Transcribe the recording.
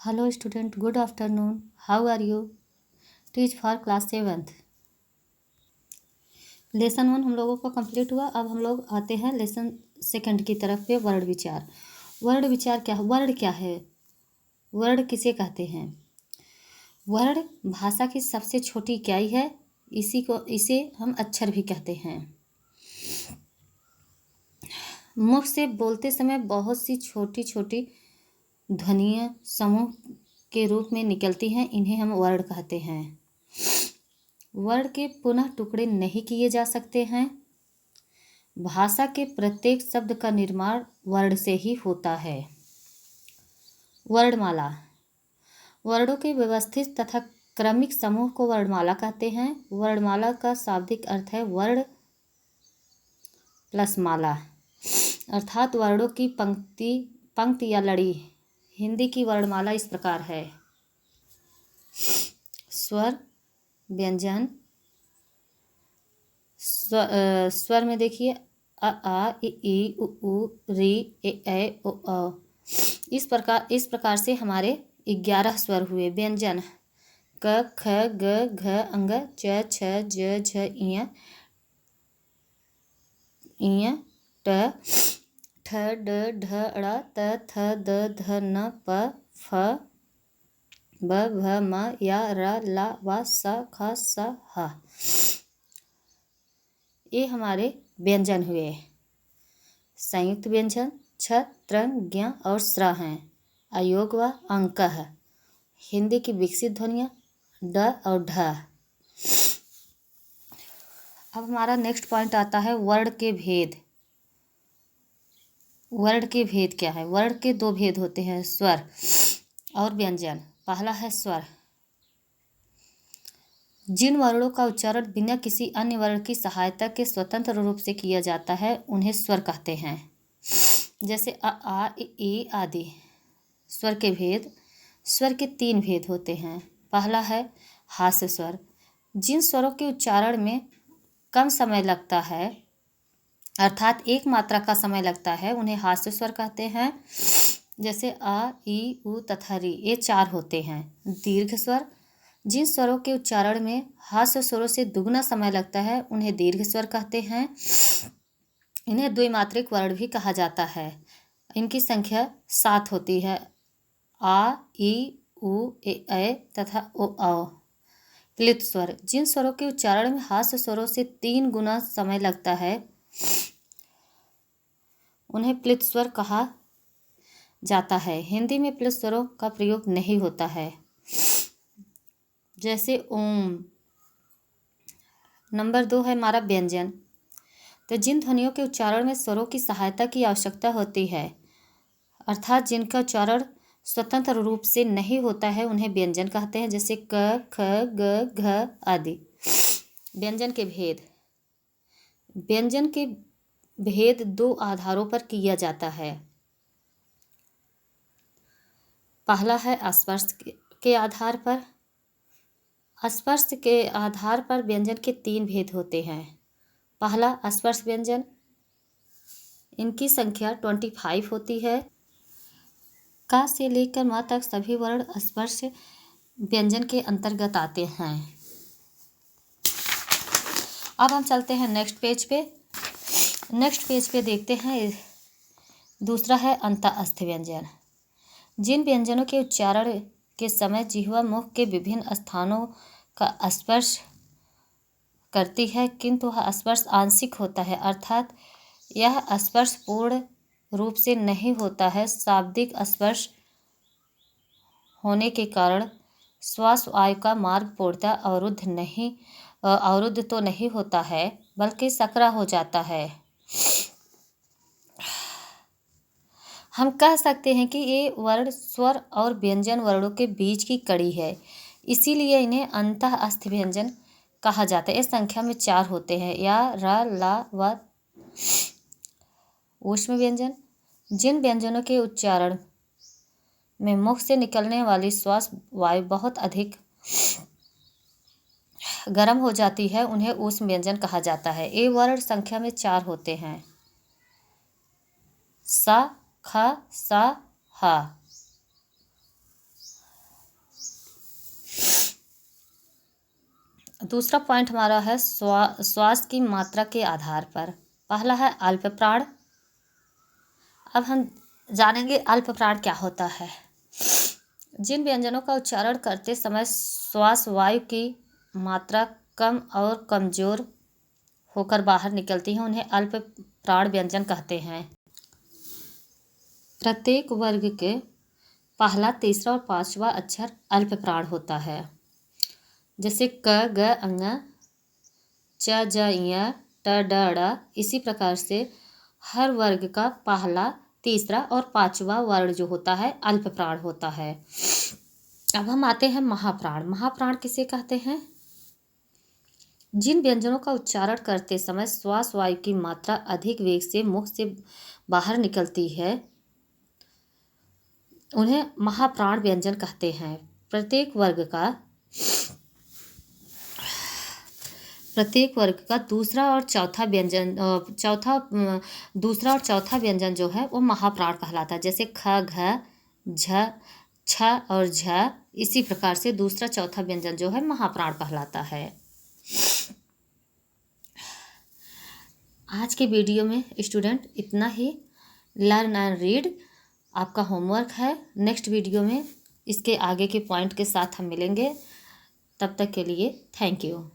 Hello student, good afternoon. How are you? Teach for class 7th. Lesson 1 हम लोगों का complete हुआ। अब हम लोग आते हैं लेसन 2 की तरफ पे वर्ड विचार। वर्ड विचार क्या है? वर्ड क्या है? वर्ड किसे कहते हैं? वर्ड भाषा की सबसे छोटी इकाई है। इसे हम अक्षर भी कहते हैं। मुख से बोलते समय बहुत सी छोटी छोटी ध्वनियाँ समूह के रूप में निकलती हैं, इन्हें हम वर्ड कहते हैं। वर्ड के पुनः टुकड़े नहीं किए जा सकते हैं। भाषा के प्रत्येक शब्द का निर्माण वर्ड से ही होता है। वर्णमाला। वर्डों के व्यवस्थित तथा क्रमिक समूह को वर्णमाला कहते हैं। वर्णमाला का शाब्दिक अर्थ है वर्ण प्लस माला, अर्थात वर्डों की पंक्ति या लड़ी। हिंदी की वर्णमाला इस प्रकार है। स्वर, व्यंजन। स्वर में देखिए अ आ इ ई उ ऊ री ए ऐ ओ औ। इस प्रकार से हमारे 11 स्वर हुए। व्यंजन क ख ग घ अंग च छ ज झ ञ ट ठ ड ढ ड़ त थ द ध न प फ ब भ म या र ला व स ख स ह। ये हमारे व्यंजन हुए। संयुक्त व्यंजन छ त्र ज्ञ और स्र हैं। अयोग व अंक है। हिंदी की विकसित ध्वनियाँ ड और ढ। अब हमारा नेक्स्ट पॉइंट आता है वर्ड के भेद। वर्ड के भेद क्या है? वर्ड के 2 भेद होते हैं, स्वर और व्यंजन। पहला है स्वर। जिन वर्णों का उच्चारण बिना किसी अन्य वर्ण की सहायता के स्वतंत्र रूप से किया जाता है उन्हें स्वर कहते हैं। जैसे अ आ इ ई आदि। स्वर के भेद। स्वर के 3 भेद होते हैं। पहला है हास्य स्वर। जिन स्वरों के उच्चारण में कम समय लगता है, अर्थात एक मात्रा का समय लगता है, उन्हें हास्य स्वर कहते हैं। जैसे अ ई उ तथा री, ये 4 होते हैं। दीर्घ स्वर। जिन स्वरों के उच्चारण में हास्य स्वरों से दुगना समय लगता है उन्हें दीर्घ स्वर कहते हैं। इन्हें द्विमात्रिक वर्ण भी कहा जाता है। इनकी संख्या 7 होती है। आ ई उ ए ऐ तथा ओ औ। प्लित स्वर। जिन स्वरों के उच्चारण में हास्य स्वरों से 3 गुना समय लगता है उन्हें प्लित स्वर कहा जाता है। हिंदी में प्लित स्वरों का प्रयोग नहीं होता है। जैसे ओम। नंबर 2 है हमारा व्यंजन। तो जिन ध्वनियों के उच्चारण में स्वरों की सहायता की आवश्यकता होती है, अर्थात जिनका उच्चारण स्वतंत्र रूप से नहीं होता है, उन्हें व्यंजन कहते हैं। जैसे क ख ग घ आदि। व्यंजन के भेद। व्यंजन के भेद 2 आधारों पर किया जाता है। पहला है स्पर्श के आधार पर। स्पर्श के आधार पर व्यंजन के 3 भेद होते हैं। पहला स्पर्श व्यंजन। इनकी संख्या 25 होती है। का से लेकर मा तक सभी वर्ण स्पर्श व्यंजन के अंतर्गत आते हैं। अब हम चलते हैं नेक्स्ट पेज पे। नेक्स्ट पेज पे देखते हैं दूसरा है अंतःस्थ व्यंजन। जिन व्यंजनों के उच्चारण के समय जिह्वा मुख के विभिन्न स्थानों का स्पर्श करती है, किंतु वह स्पर्श आंशिक होता है, अर्थात यह स्पर्श पूर्ण रूप से नहीं होता है। शाब्दिक स्पर्श होने के कारण श्वास वायु का मार्ग पूर्णतः अवरुद्ध तो नहीं होता है, बल्कि सकरा हो जाता है। हम कह सकते हैं कि ये वर्ण स्वर और व्यंजन वर्णों के बीच की कड़ी है, इसीलिए इन्हें अंतःस्थ व्यंजन कहा जाता है। इस संख्या में 4 होते हैं, या र ला व। ऊष्म व्यंजन। जिन व्यंजनों के उच्चारण में मुख से निकलने वाली श्वास वायु बहुत अधिक गर्म हो जाती है, उन्हें ऊष्म व्यंजन कहा जाता है। ये वर्ण संख्या में 4 होते हैं। स ख स ह। दूसरा पॉइंट हमारा है श्वास की मात्रा के आधार पर। पहला है अल्प प्राण। अब हम जानेंगे अल्प प्राण क्या होता है। जिन व्यंजनों का उच्चारण करते समय श्वास वायु की मात्रा कम और कमजोर होकर बाहर निकलती है उन्हें अल्प प्राण व्यंजन कहते हैं। प्रत्येक वर्ग के पहला, तीसरा और पांचवा अक्षर अल्प प्राण होता है। जैसे क, ग, अंग, च, ज, य, ट, ड, ड़। इसी प्रकार से हर वर्ग का पहला, तीसरा और पांचवा वर्ण जो होता है अल्प प्राण होता है। अब हम आते हैं महाप्राण। महाप्राण किसे कहते हैं? जिन व्यंजनों का उच्चारण करते समय श्वास वायु की मात्रा अधिक वेग से मुख से बाहर निकलती है उन्हें महाप्राण व्यंजन कहते हैं। प्रत्येक वर्ग का दूसरा और चौथा व्यंजन जो है वो महाप्राण कहलाता है। जैसे ख, घ, झ, छ और झ। इसी प्रकार से दूसरा चौथा व्यंजन जो है महाप्राण कहलाता है। आज के वीडियो में स्टूडेंट इतना ही। लर्न एंड रीड आपका होमवर्क है। नेक्स्ट वीडियो में इसके आगे के पॉइंट के साथ हम मिलेंगे। तब तक के लिए थैंक यू।